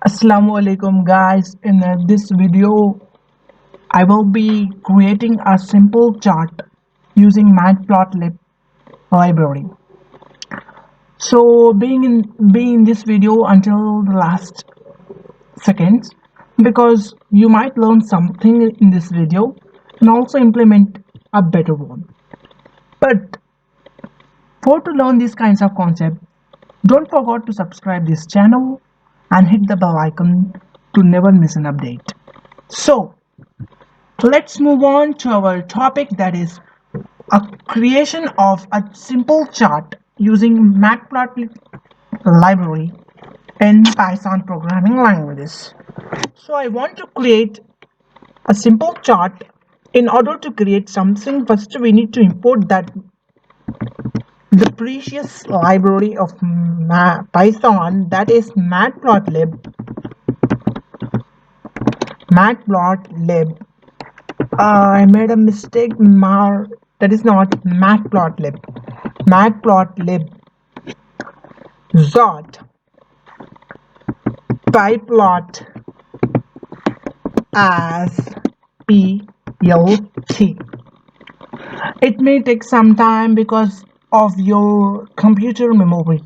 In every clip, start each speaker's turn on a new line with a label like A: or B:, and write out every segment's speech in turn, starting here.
A: Aasalamualaikum guys. In this video, I will be creating a simple chart using Matplotlib library. So being in this video until the last seconds because you might learn something in this video and also implement a better one. But for to learn these kinds of concepts, don't forget to subscribe this channel and hit the bell icon to never miss an update. So let's move on to our topic, that is a creation of a simple chart using Matplotlib library in Python programming languages. So I want to create a simple chart. In order to create something, first we need to import that the precious library of Python, that is Matplotlib. I made a mistake. That is not Matplotlib. Matplotlib. Zot. Pyplot as PLT. It may take some time because of your computer memory.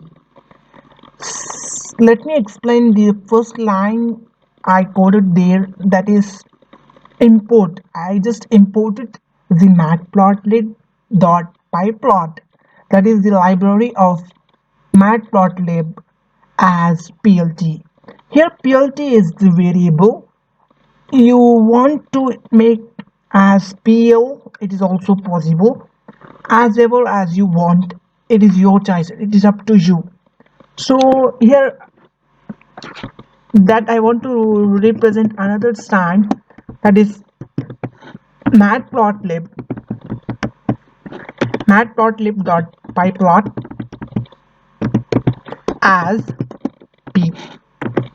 A: Let me explain the first line I coded there, that is import. I just imported the matplotlib.pyplot, that is the library of matplotlib as plt. Here plt is the variable. You want to make as pl, it is also possible, as ever as you want. It is your choice, it is up to you. So here that I want to represent another stand, that is matplotlib.pyplot as p.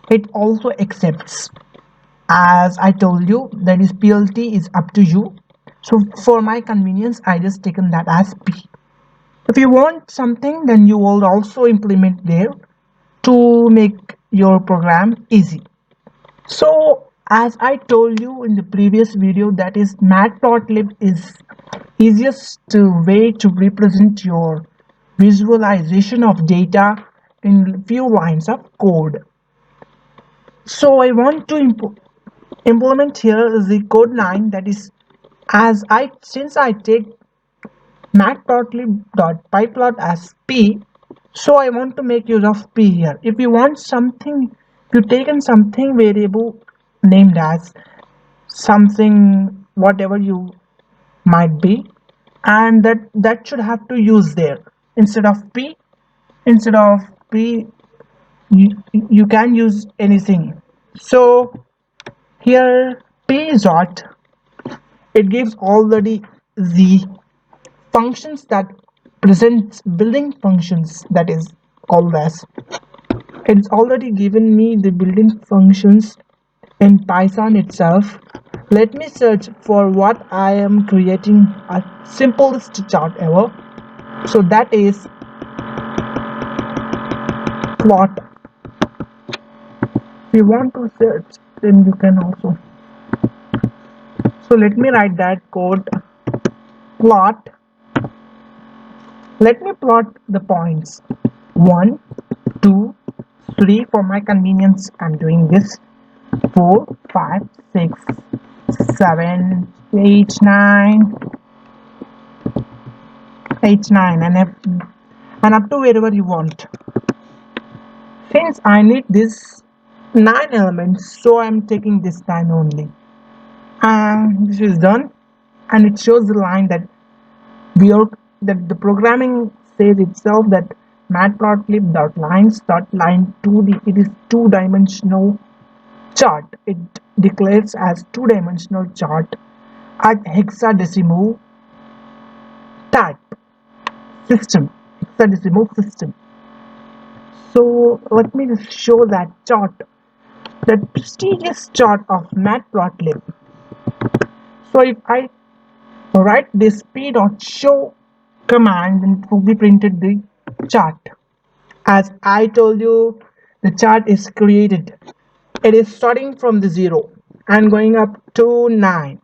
A: It also accepts, as I told you, that is plt is up to you. So for my convenience I just taken that as p. If you want something, then you will also implement there to make your program easy. So as I told you in the previous video, that is Matplotlib is easiest way to represent your visualization of data in few lines of code. So I want to implement here is the code line, that is since I take matplotlib.pyplot as p, so I want to make use of p here. If you want something, you taken something variable named as something whatever you might be, and that should have to use there instead of p. Instead of p, you can use anything. So here p is what it gives already the functions that presents building functions, that is called as, it's already given me the building functions in Python itself. Let me search for what I am creating, a simplest chart ever. So that is plot. If you want to search, then you can also. So let me write that code, plot. Let me plot the points 1, 2, 3. For my convenience I'm doing this. 4, 5, 6, 7, 8, 9, 8, 9, and up to wherever you want. Since I need this 9 elements, so I'm taking this 9 only. And this is done, and it shows the line that that the programming says itself that matplotlib.lines.line 2D, it is two-dimensional chart. It declares as two-dimensional chart at hexadecimal type system. Hexadecimal system. So let me just show that chart, that prestigious chart of Matplotlib. So if I write this p.show command, then it will be printed the chart. As I told you, the chart is created. it is starting from the 0 and going up to 9.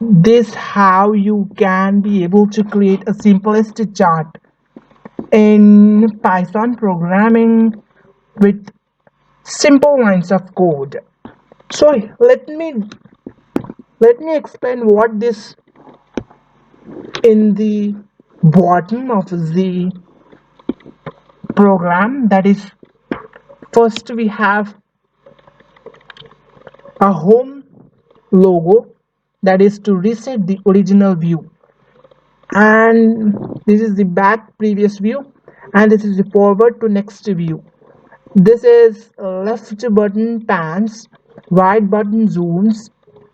A: This how you can be able to create a simplest chart in Python programming with simple lines of code. So let me explain what this in the bottom of the program. That is, first we have a home logo, that is to reset the original view, and this is the back previous view, and this is the forward to next view. This is left button pans, right button zooms,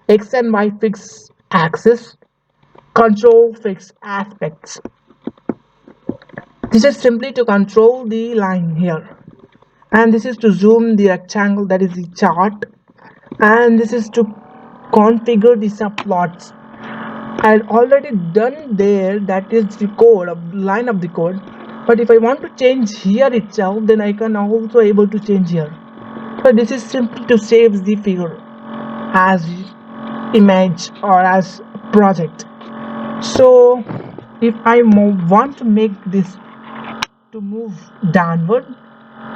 A: x and y fixed axis, control fixed aspects. This is simply to control the line here, and this is to zoom the rectangle, that is the chart, and this is to configure the subplots. I had already done there, that is the code of line of the code, but if I want to change here itself, then I can also able to change here. So this is simply to save the figure as image or as project. So if I want to make this to move downward,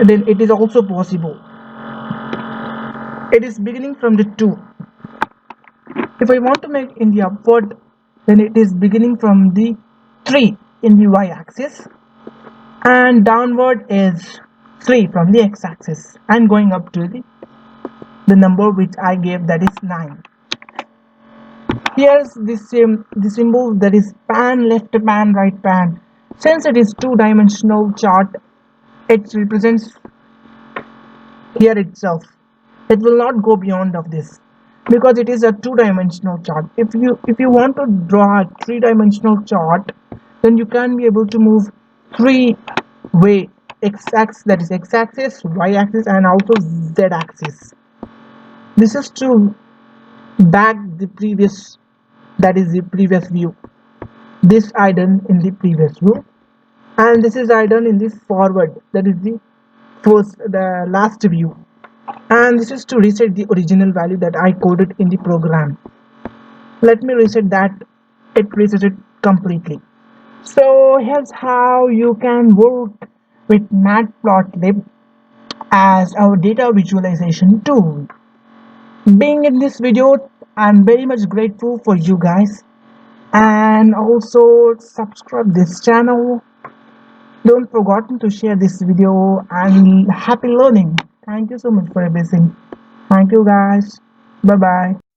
A: then it is also possible. It is beginning from the 2. If I want to make in the upward, then it is beginning from the 3 in the y-axis, and downward is 3 from the x-axis, and going up to the number which I gave, that is 9. Here's the symbol, that is pan left pan right pan. Since it is two-dimensional chart, it represents here itself. It will not go beyond of this because it is a two-dimensional chart. If you want to draw a three-dimensional chart, then you can be able to move three-way x-axis, that is x-axis, y-axis, and also z-axis. This is to back the previous, that is the previous view. This I done in the previous view, and this is I done in the forward, that is the last view, and this is to reset the original value that I coded in the program. Let me reset that. It reset completely. So here's how you can work with Matplotlib as our data visualization tool. Being in this video, I'm very much grateful for you guys, and also subscribe this channel. Don't forget to share this video, and happy learning. Thank you so much for everything. Thank you guys. Bye bye.